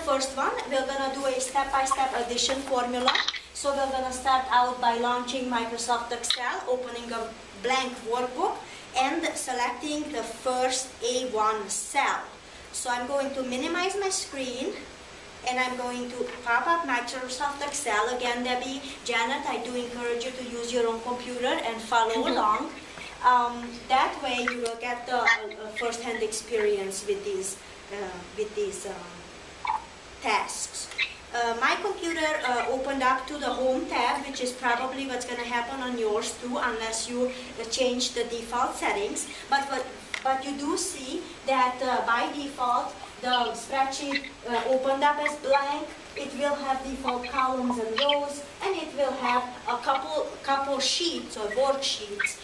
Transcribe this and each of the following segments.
first one, we're going to do a step-by-step addition formula. So we're going to start out by launching Microsoft Excel, opening a blank workbook, and selecting the first A1 cell. So I'm going to minimize my screen, and I'm going to pop up Microsoft Excel. Again, Debbie, Janet, I do encourage you to use your own computer and follow along. That way you will get the first-hand experience with these tasks. My computer opened up to the Home tab, which is probably what's going to happen on yours too, unless you change the default settings. But you do see that by default, the spreadsheet opened up as blank. It will have default columns and rows, and it will have a couple sheets or worksheets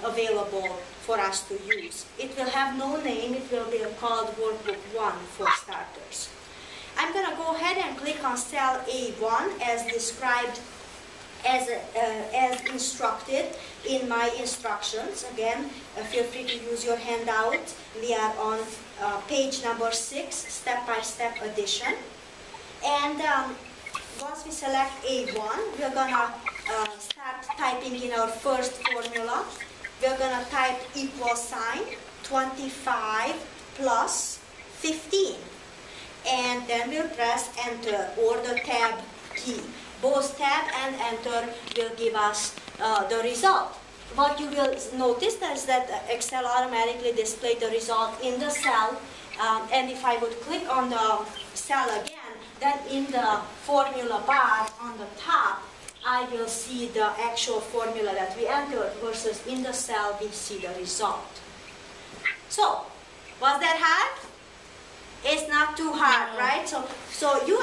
available for us to use. It will have no name. It will be called Workbook 1 for starters. I'm going to go ahead and click on cell A1 as described, as instructed in my instructions. Again, feel free to use your handout. We are on page number 6, step-by-step addition. And once we select A1, we're going to start typing in our first formula. We're going to type equal sign 25 plus 15. And then we'll press enter or the tab key. Both tab and enter will give us the result. What you will notice is that Excel automatically displays the result in the cell. And if I would click on the cell again, then in the formula bar on the top, I will see the actual formula that we entered versus in the cell we see the result. So, was that hard? It's not too hard, right? So you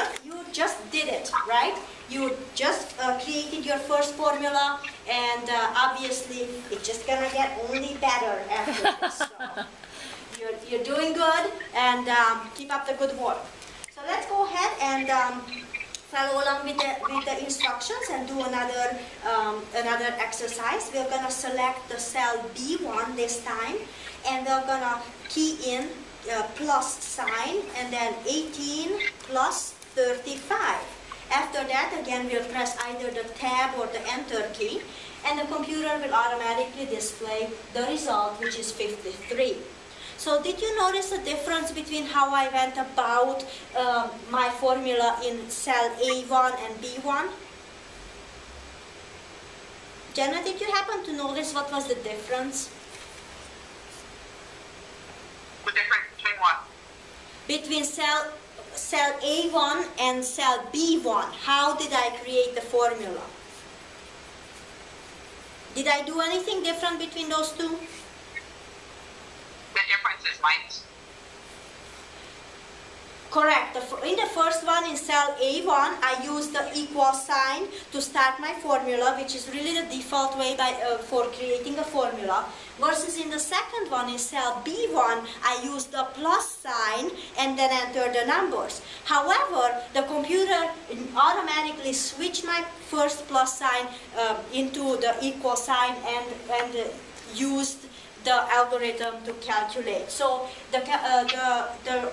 just did it, right? You just created your first formula, and obviously it's just gonna get only better after this. So you're doing good, and keep up the good work. So let's go ahead and follow along with the instructions and do another exercise. We're gonna select the cell B1 this time, and we're gonna key in plus sign and then 18 plus 35. After that, again, we'll press either the tab or the enter key, and the computer will automatically display the result, which is 53. So did you notice the difference between how I went about my formula in cell A1 and B1? Jenna, did you happen to notice what was the difference? The difference between what? Between cell A1 and cell B1. How did I create the formula? Did I do anything different between those two? The difference is minus. Correct. In the first one, in cell A1, I used the equal sign to start my formula, which is really the default way for creating a formula. Versus in the second one, in cell B1, I used the plus sign and then entered the numbers. However, the computer automatically switched my first plus sign into the equal sign and used the algorithm to calculate. So the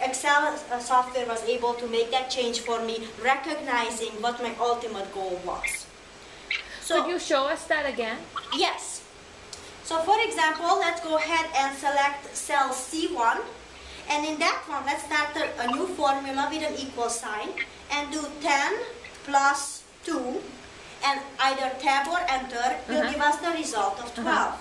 Excel software was able to make that change for me, recognizing what my ultimate goal was. So, could you show us that again? Yes. So for example, let's go ahead and select cell C1. And in that one, let's start a new formula with an equal sign and do 10 plus 2. And either tab or enter will give us the result of 12.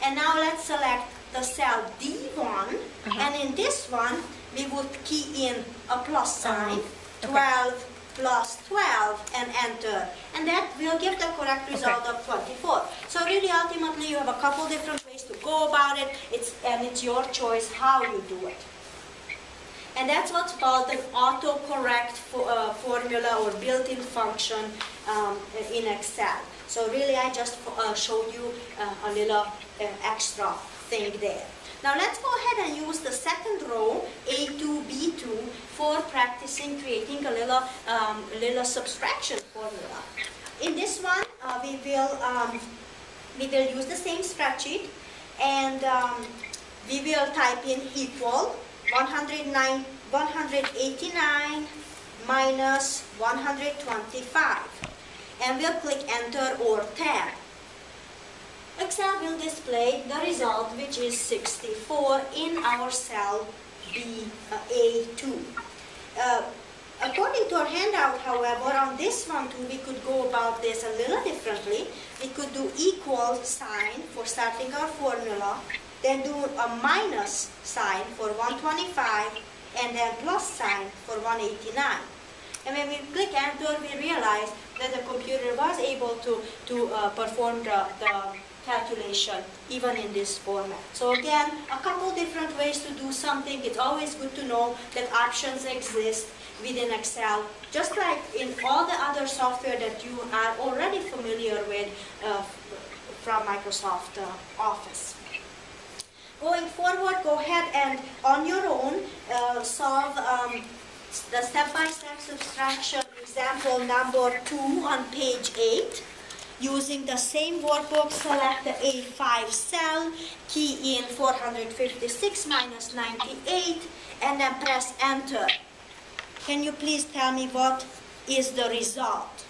And now let's select the cell D1, and in this one, we would key in a plus sign, 12 plus 12, and enter. And that will give the correct result of 24. So really, ultimately, you have a couple different ways to go about it, and it's your choice how you do it. And that's what's called an autocorrect formula or built-in function in Excel. So really, I just showed you a little extra thing there. Now let's go ahead and use the second row, A2, B2, for practicing creating a little subtraction formula. In this one, we will use the same spreadsheet, and we will type in equal 109 189 minus 125. And we'll click Enter or Tab. Excel will display the result, which is 64 in our cell A2. According to our handout, however, on this one too, we could go about this a little differently. We could do equal sign for starting our formula, then do a minus sign for 125, and then plus sign for 189. And when we click Enter, we realize that the computer was able to perform the calculation even in this format. So again, a couple different ways to do something. It's always good to know that options exist within Excel, just like in all the other software that you are already familiar with from Microsoft Office. Going forward, go ahead and on your own solve the step-by-step subtraction example number 2 on page 8. Using the same workbook, select the A5 cell, key in 456 minus 98, and then press Enter. Can you please tell me what is the result?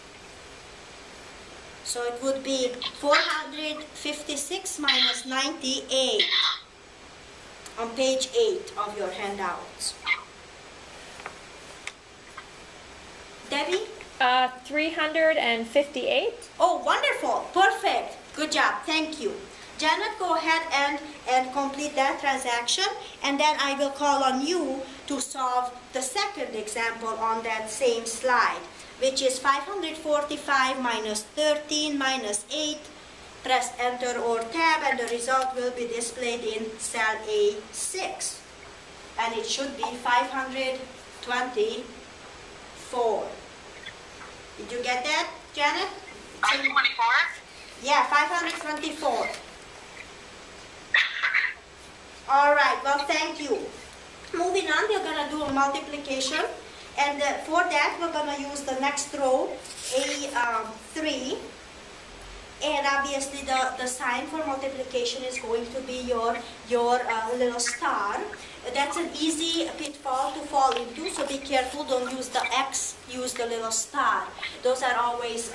So it would be 456 minus 98 on page 8 of your handouts. Debbie? 358. Oh, wonderful. Perfect. Good job. Thank you. Janet, go ahead and complete that transaction, and then I will call on you to solve the second example on that same slide, which is 545 minus 13 minus 8. Press Enter or Tab, and the result will be displayed in cell A6. And it should be 524. Did you get that, Janet? 524? Yeah, 524. All right, well, thank you. Moving on, we're going to do a multiplication. And for that, we're going to use the next row, A3. And obviously, the sign for multiplication is going to be your little star. That's an easy pitfall to fall into, so be careful. Don't use the X, use the little star. Those are always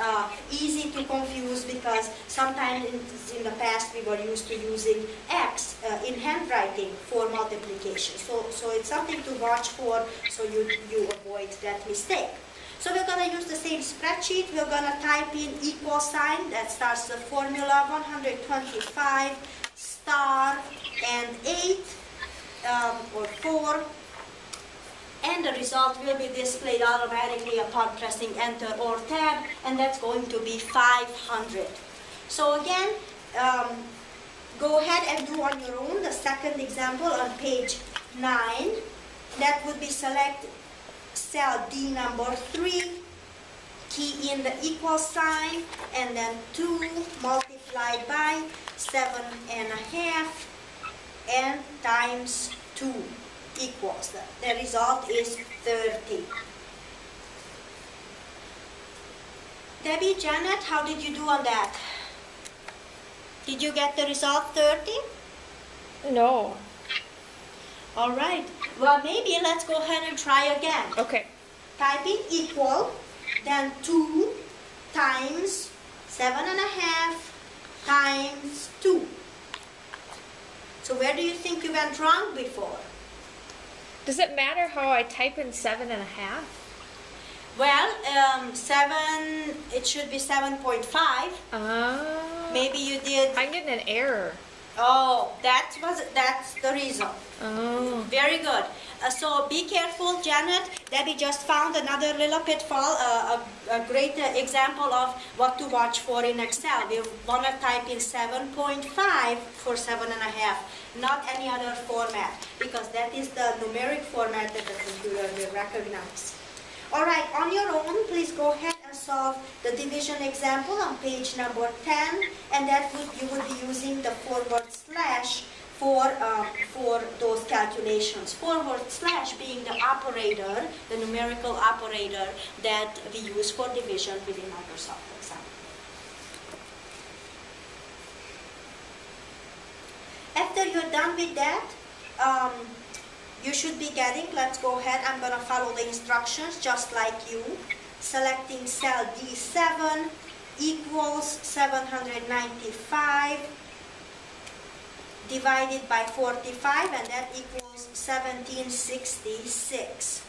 easy to confuse because sometimes in the past we were used to using X in handwriting for multiplication. So it's something to watch for so you avoid that mistake. So we're going to use the same spreadsheet. We're going to type in equal sign. That starts the formula 125 star and 8 or 4. And the result will be displayed automatically upon pressing Enter or Tab, and that's going to be 500. So again, go ahead and do on your own the second example on page 9. That would be select cell D number 3, key in the equal sign, and then 2 multiplied by 7.5 and times 2 equals. The result is 30. Debbie, Janet, how did you do on that? Did you get the result 30? No. All right. Well, maybe let's go ahead and try again. Okay. Type in equal, then 2 times 7.5 times 2. So where do you think you went wrong before? Does it matter how I type in 7.5? Well, 7, it should be 7.5. Maybe you did. I'm getting an error. Oh, that's the reason. Oh. Very good. So be careful, Janet. Debbie just found another little pitfall, a great example of what to watch for in Excel. We want to type in 7.5 for 7.5, not any other format, because that is the numeric format that the computer will recognize. All right, on your own, please go ahead and solve the division example on page number 10, and that you would be using the forward slash for those calculations. Forward slash being the operator, the numerical operator that we use for division within Microsoft Excel. After you're done with that, you should be getting, let's go ahead, I'm going to follow the instructions just like you. Selecting cell D7 equals 795 divided by 45, and that equals 1766.